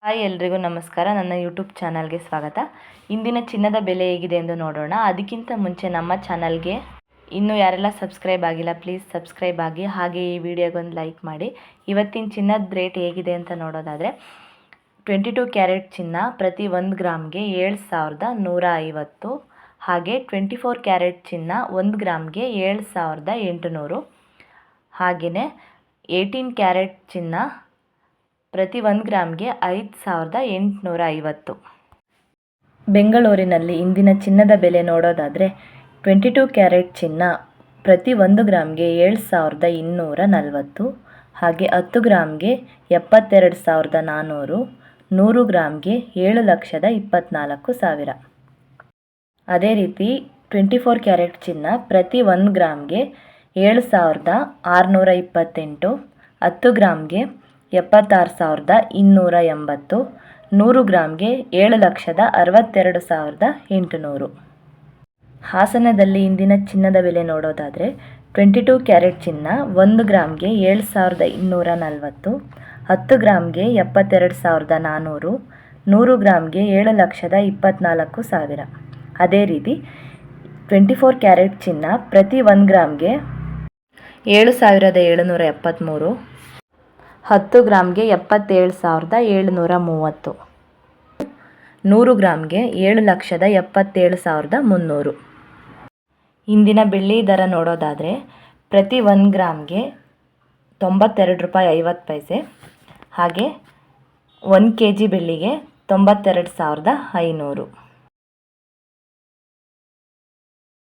Hi ಎಲ್ರಿಗೂ ನಮಸ್ಕಾರ. ನನ್ನ ಯೂಟ್ಯೂಬ್ ಚಾನಲ್ಗೆ ಸ್ವಾಗತ. ಇಂದಿನ ಚಿನ್ನದ ಬೆಲೆ ಹೇಗಿದೆ ಎಂದು ನೋಡೋಣ. ಅದಕ್ಕಿಂತ ಮುಂಚೆ ನಮ್ಮ ಚಾನಲ್ಗೆ ಇನ್ನೂ ಯಾರೆಲ್ಲ ಸಬ್ಸ್ಕ್ರೈಬ್ ಆಗಿಲ್ಲ ಪ್ಲೀಸ್ ಸಬ್ಸ್ಕ್ರೈಬ್ ಆಗಿ, ಹಾಗೆ ಈ ವಿಡಿಯೋಗೊಂದು ಲೈಕ್ ಮಾಡಿ. ಇವತ್ತಿನ ಚಿನ್ನದ ರೇಟ್ ಹೇಗಿದೆ ಅಂತ ನೋಡೋದಾದರೆ 22 ಕ್ಯಾರೆಟ್ ಚಿನ್ನ ಪ್ರತಿ 1 ಗ್ರಾಮ್ಗೆ 7150. ಹಾಗೆ 24 ಕ್ಯಾರೆಟ್ ಚಿನ್ನ 1 ಗ್ರಾಮ್ಗೆ 7800. ಹಾಗೆಯೇ 18 ಕ್ಯಾರೆಟ್ ಚಿನ್ನ ಪ್ರತಿ 1 ಗ್ರಾಮ್ಗೆ 5850. ಬೆಂಗಳೂರಿನಲ್ಲಿ ಇಂದಿನ ಚಿನ್ನದ ಬೆಲೆ ನೋಡೋದಾದರೆ 22 ಕ್ಯಾರೆಟ್ ಚಿನ್ನ ಪ್ರತಿ 1 ಗ್ರಾಮ್ಗೆ 7240. ಹಾಗೆ 10 ಗ್ರಾಮ್ಗೆ 72400. 100 ಗ್ರಾಮ್ಗೆ 7,24,000. ಅದೇ ರೀತಿ 24 ಕ್ಯಾರೆಟ್ ಚಿನ್ನ ಪ್ರತಿ 1 ಗ್ರಾಮ್ಗೆ 7,628. 10 ಗ್ರಾಮ್ಗೆ 76,280. 100 ಗ್ರಾಮ್ಗೆ 7,62,800. ಹಾಸನದಲ್ಲಿ ಇಂದಿನ ಚಿನ್ನದ ಬೆಲೆ ನೋಡೋದಾದರೆ 22 ಕ್ಯಾರೆಟ್ ಚಿನ್ನ 1 ಗ್ರಾಮ್ಗೆ 7,240. 10 ಗ್ರಾಮ್ಗೆ 72,400. 100 ಗ್ರಾಮ್ಗೆ 7,24,000. ಅದೇ ರೀತಿ 24 ಕ್ಯಾರೆಟ್ ಚಿನ್ನ ಪ್ರತಿ 1 ಗ್ರಾಮ್ಗೆ 7,773. 10 ಗ್ರಾಮ್ಗೆ 77,730. 100 ಗ್ರಾಮ್ಗೆ 7,77,300. ಇಂದಿನ ಬೆಳ್ಳಿ ದರ ನೋಡೋದಾದರೆ ಪ್ರತಿ 1 ಗ್ರಾಮ್ಗೆ 92 ರೂಪಾಯಿ 50 ಪೈಸೆ. ಹಾಗೆ 1 kg ಬೆಳ್ಳಿಗೆ 92,500.